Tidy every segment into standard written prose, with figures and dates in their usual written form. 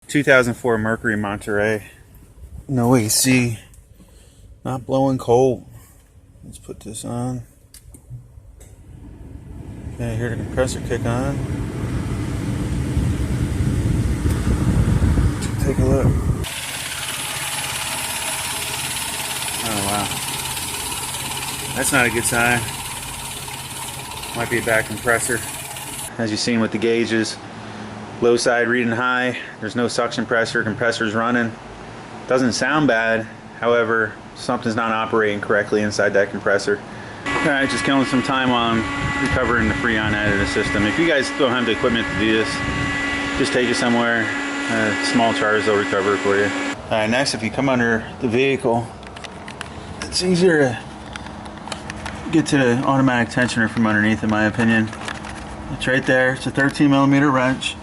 2004 Mercury Monterey. No AC. Not blowing cold. Let's put this on. Okay, I hear the compressor kick on. Take a look. Oh wow. That's not a good sign. Might be a bad compressor. As you've seen with the gauges, low side reading high. There's no suction pressure. Compressor's running. Doesn't sound bad. However, something's not operating correctly inside that compressor. Alright, just killing some time while I'm recovering the Freon out of the system. If you guys don't have the equipment to do this, just take it somewhere. Small charge, they'll recover it for you. Alright, next, if you come under the vehicle, it's easier to get to the automatic tensioner from underneath, in my opinion. It's right there. It's a 13mm wrench,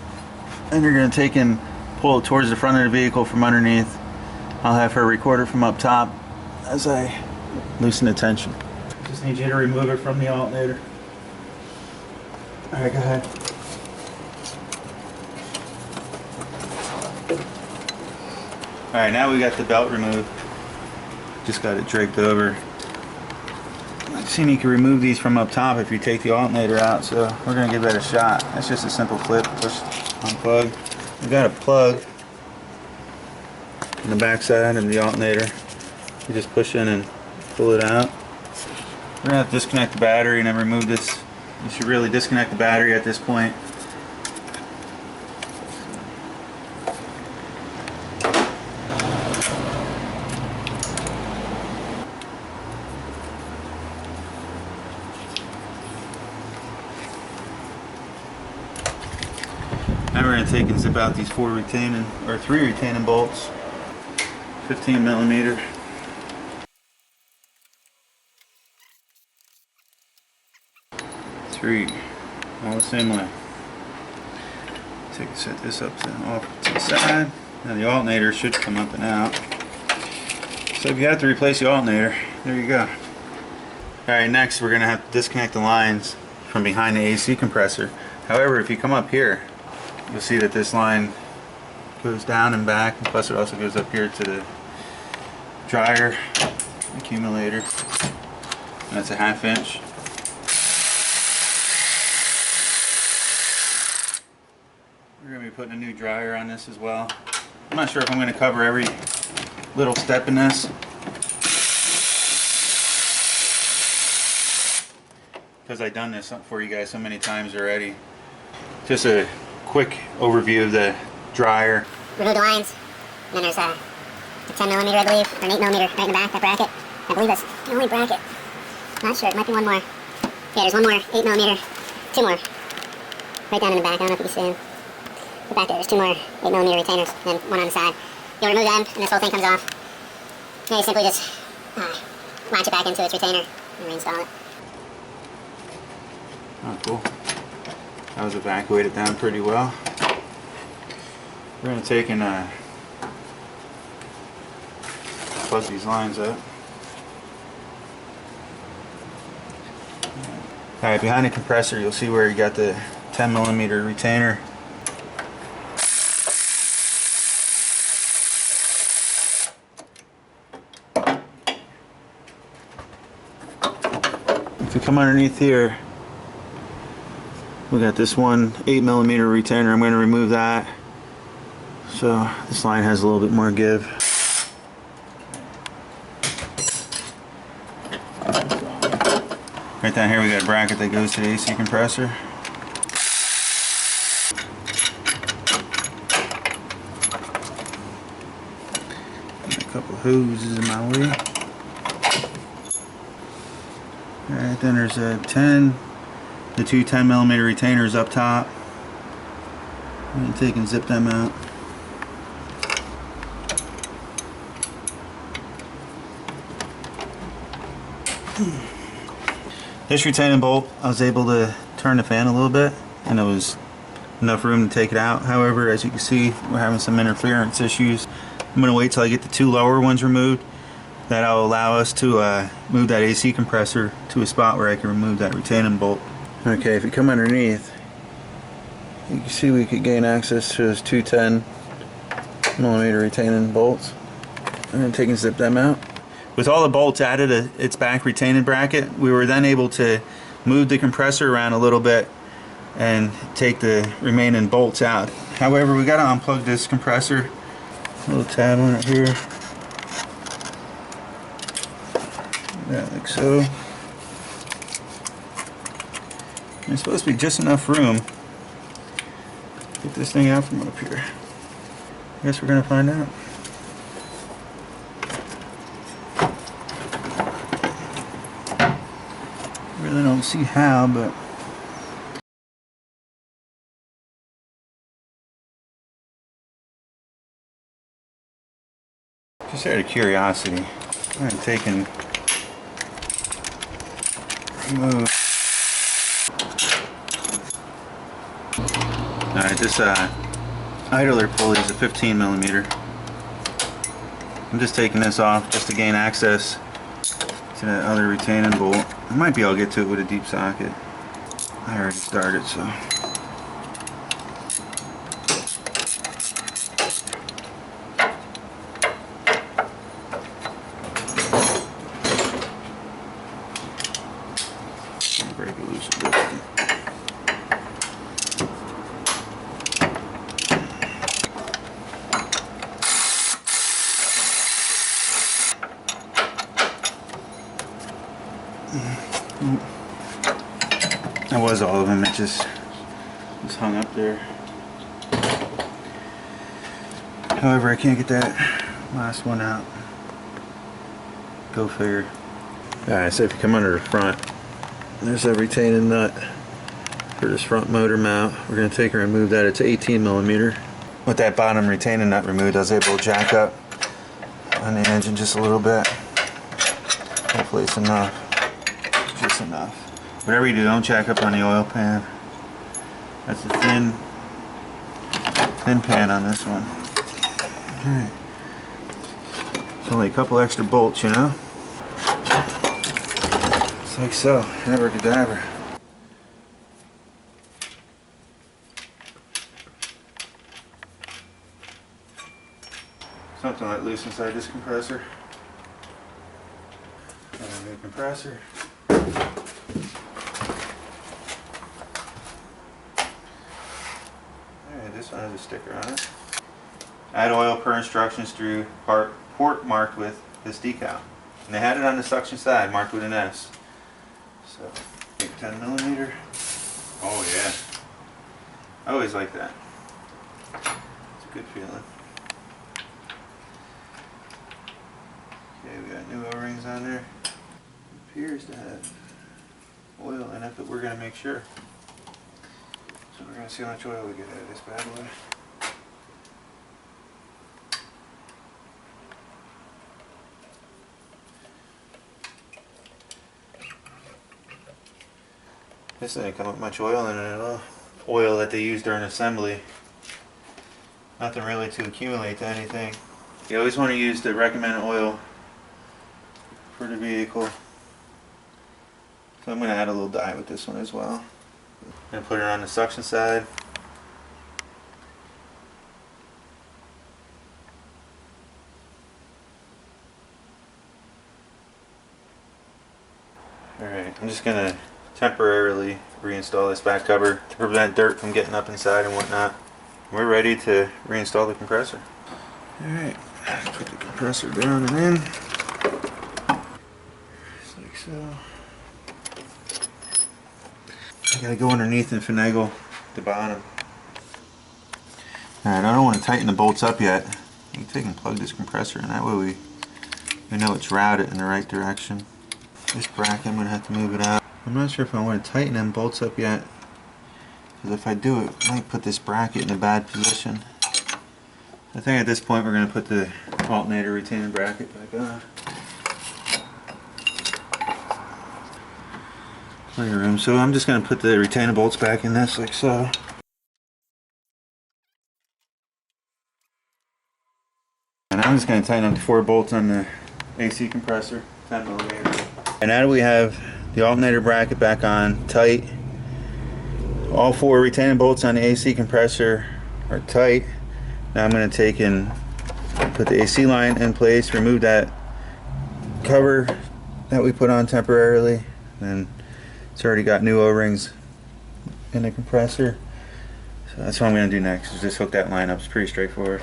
and you're going to take and pull it towards the front of the vehicle from underneath. I'll have her record it from up top as I loosen the tension. Just need you to remove it from the alternator. Alright, go ahead. Alright, now we got the belt removed. Just got it draped over. I've seen you can remove these from up top if you take the alternator out, so we're going to give that a shot. That's just a simple flip, push, unplug. We got a plug in the back side of the alternator. You just push in and pull it out. We're going to have to disconnect the battery and then remove this. You should really disconnect the battery at this point. Now we're going to take and zip out these three retaining bolts. 15mm. Three, all the same way. Set this up off to the side. Now the alternator should come up and out. So if you have to replace the alternator, there you go. Alright, next we're going to have to disconnect the lines from behind the AC compressor. However, if you come up here, you'll see that this line goes down and back, and plus it also goes up here to the dryer accumulator. And that's a 1/2 inch. We're going to be putting a new dryer on this as well. I'm not sure if I'm going to cover every little step in this, because I've done this for you guys so many times already. Just a quick overview of the dryer. Remove the lines, and then there's a 10mm, I believe, or an 8mm right in the back, that bracket. I believe that's the only bracket. Not sure, it might be one more. Yeah, there's one more 8mm, two more. Right down in the back, I don't know if you can see them. But back there, there's two more 8mm retainers, and then one on the side. You'll remove them, and this whole thing comes off. Then you simply just latch it back into its retainer and reinstall it. Oh, cool. That was evacuated down pretty well. We're going to take and plug these lines up. Alright, behind the compressor you'll see where you got the 10mm retainer. If you come underneath here, we got this one 8mm retainer. I'm going to remove that so this line has a little bit more give. Right down here we got a bracket that goes to the AC compressor. Got a couple hoses in my way. Alright, then there's the two 10mm retainers up top. I'm going to take and zip them out. This retaining bolt, I was able to turn the fan a little bit, and there was enough room to take it out. However, as you can see, we're having some interference issues. I'm going to wait till I get the two lower ones removed. That'll allow us to move that AC compressor to a spot where I can remove that retaining bolt. Okay, if you come underneath, you can see we could gain access to those two 10 millimeter retaining bolts. I'm going to take and zip them out. With all the bolts added to its back retaining bracket, we were then able to move the compressor around a little bit and take the remaining bolts out. However, we got to unplug this compressor. A little tab on it here. Yeah, like so. There's supposed to be just enough room to get this thing out from up here. I guess we're going to find out. Really don't see how, but just out of curiosity, I'm taking remove. Alright, this idler pulley is a 15 millimeter. I'm just taking this off just to gain access to that other retaining bolt. I might be able to get to it with a deep socket. I already started, so. Break it loose a bit. That was all of them, it just hung up there. However, I can't get that last one out. Go figure. Alright, so if you come under the front, there's a retaining nut for this front motor mount. We're going to take and remove that. It's 18 millimeter. With that bottom retaining nut removed, I was able to jack up on the engine just a little bit. Hopefully it's enough. Just enough. Whatever you do, don't jack up on the oil pan. That's a thin pan on this one. Alright. It's only a couple extra bolts, you know? Just like so. Abracadabra. Something like loose inside this compressor. And a new compressor. Alright, this one has a sticker on it. Add oil per instructions through port marked with this decal. And they had it on the suction side marked with an S. So, take 10 millimeter. Oh yeah. I always like that. It's a good feeling. Okay, we got new O-rings on there. It appears to have oil in it, but we're going to make sure. So we're going to see how much oil we get out of this bad boy. This didn't come up much oil in it at all. Oil that they use during assembly. Nothing really to accumulate to anything. You always want to use the recommended oil for the vehicle. So I'm going to add a little dye with this one as well. And put it on the suction side. Alright, I'm just going to temporarily reinstall this back cover to prevent dirt from getting up inside and whatnot. We're ready to reinstall the compressor. Alright, put the compressor down and in. Just like so. I gotta go underneath and finagle the bottom. Alright, I don't want to tighten the bolts up yet. You can take and plug this compressor in, that way we know it's routed in the right direction. This bracket, I'm going to have to move it out. I'm not sure if I want to tighten them bolts up yet, because if I do, it might put this bracket in a bad position. I think at this point we're going to put the alternator retaining bracket back on. Plenty of room, so I'm just going to put the retaining bolts back in this like so. And I'm just going to tighten up the 4 bolts on the AC compressor, 10 millimeter. And now that we have the alternator bracket back on tight, all 4 retaining bolts on the AC compressor are tight. Now I'm going to take and Put the AC line in place, remove that cover that we put on temporarily, and it's already got new O-rings in the compressor. So that's what I'm going to do next, is just hook that line up. It's pretty straightforward.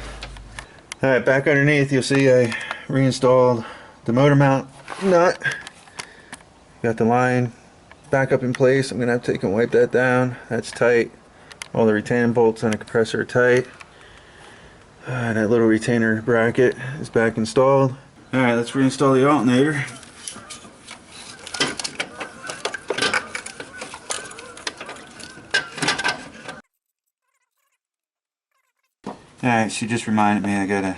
Alright, back underneath you'll see I reinstalled the motor mount nut. Got the line back up in place. I'm going to have to take and wipe that down. That's tight. All the retaining bolts on the compressor are tight. That little retainer bracket is back installed. Alright, let's reinstall the alternator. Alright, she just reminded me I gotta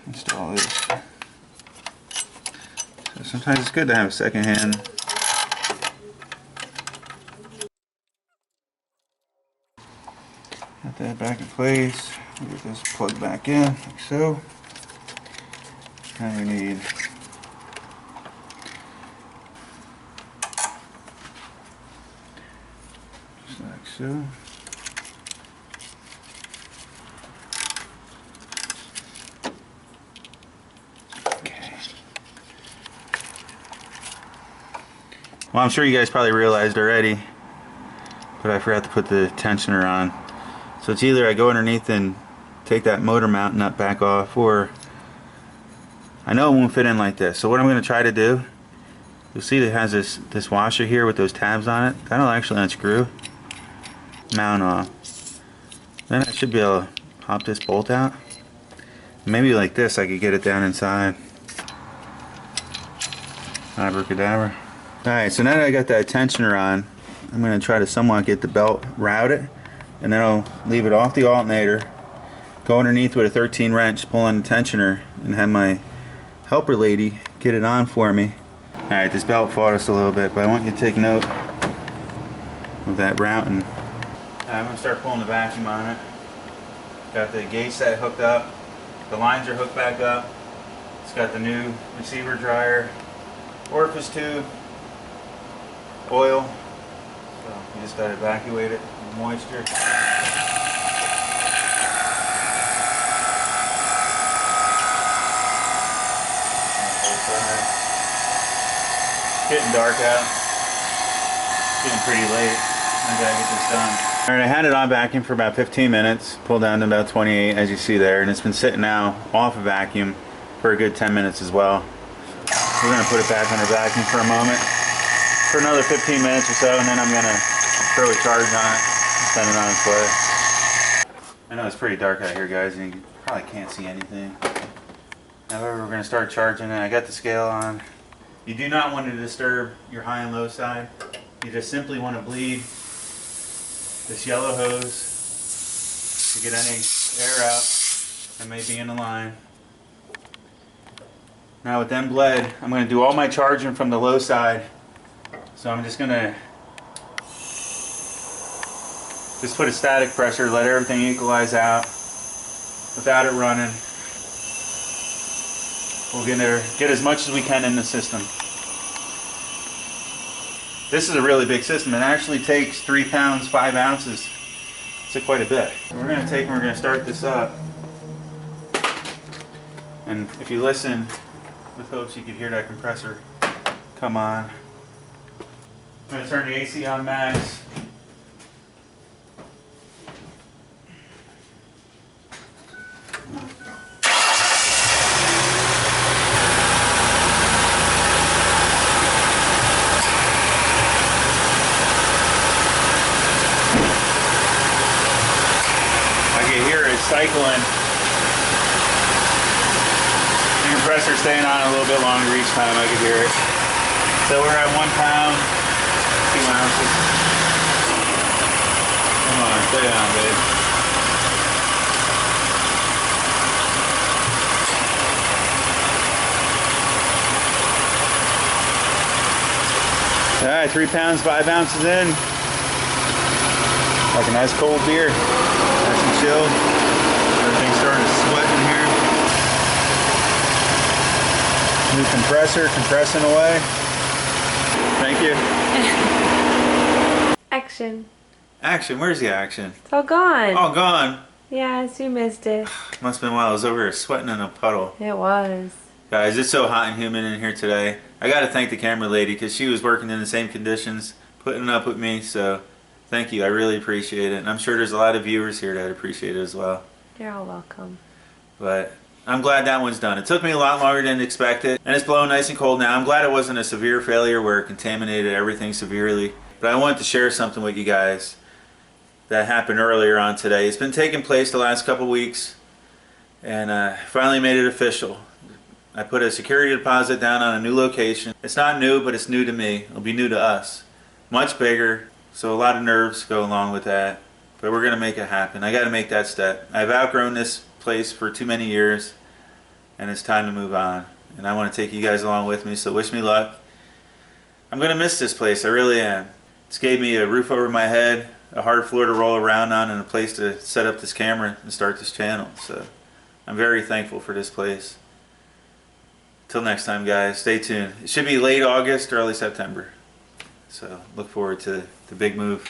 install this. So sometimes it's good to have a second hand. Got that back in place. We'll get this plugged back in, like so. And we need just like so. Okay. Well, I'm sure you guys probably realized already, but I forgot to put the tensioner on. So it's either I go underneath and take that motor mount nut back off, or I know it won't fit in like this. So what I'm going to try to do, you'll see it has this washer here with those tabs on it. That'll actually unscrew, mount off. Then I should be able to pop this bolt out. Maybe like this I could get it down inside. Abracadabra. Alright, so now that I got that tensioner on, I'm going to try to somewhat get the belt routed. And then I'll leave it off the alternator, go underneath with a 13 wrench, pull on the tensioner, and have my helper lady get it on for me. Alright, this belt fought us a little bit, but I want you to take note of that routing. I'm going to start pulling the vacuum on it. Got the gauge set hooked up, the lines are hooked back up. It's got the new receiver dryer, orifice tube, oil. So you just got to evacuate it. Moisture. It's getting dark out. It's getting pretty late. I gotta get this done. Alright, I had it on vacuum for about 15 minutes, pulled down to about 28 as you see there, and it's been sitting now off of vacuum for a good 10 minutes as well. We're going to put it back under vacuum for a moment, for another 15 minutes or so, and then I'm going to throw a charge on it. Send it on its way. I know it's pretty dark out here, guys, and you probably can't see anything. However, we're going to start charging it. I got the scale on. You do not want to disturb your high and low side. You just simply want to bleed this yellow hose to get any air out that may be in the line. Now with them bled, I'm going to do all my charging from the low side. So I'm just going to put a static pressure, let everything equalize out without it running. We're going to get as much as we can in the system. This is a really big system. It actually takes 3 pounds, 5 ounces. It's quite a bit. We're going to start this up. And if you listen with hopes you could hear that compressor come on. I'm going to turn the AC on max. Cycling. The compressor staying on a little bit longer each time. I could hear it. So we're at 1 pound, 2 ounces. Come on, stay on, babe. All right, 3 pounds, 5 ounces in. Like a nice cold beer. Nice and chilled. Everything's starting to sweat in here. New compressor, compressing away. Thank you. Action. Action, where's the action? It's all gone. All gone. Yes, you missed it. Must have been while I was over here sweating in a puddle. It was. Guys, it's so hot and humid in here today. I got to thank the camera lady because she was working in the same conditions, putting up with me. So thank you. I really appreciate it. And I'm sure there's a lot of viewers here that appreciate it as well. You're all welcome. But I'm glad that one's done. It took me a lot longer than expected. And it's blowing nice and cold now. I'm glad it wasn't a severe failure where it contaminated everything severely. But I wanted to share something with you guys that happened earlier on today. It's been taking place the last couple weeks. And finally made it official. I put a security deposit down on a new location. It's not new, but it's new to me. It'll be new to us. Much bigger, so a lot of nerves go along with that. But we're going to make it happen. I got to make that step. I've outgrown this place for too many years, and it's time to move on. And I want to take you guys along with me, so wish me luck. I'm going to miss this place, I really am. It's gave me a roof over my head, a hard floor to roll around on, and a place to set up this camera and start this channel. So I'm very thankful for this place. Till next time, guys, stay tuned. It should be late August, early September. So look forward to the big move.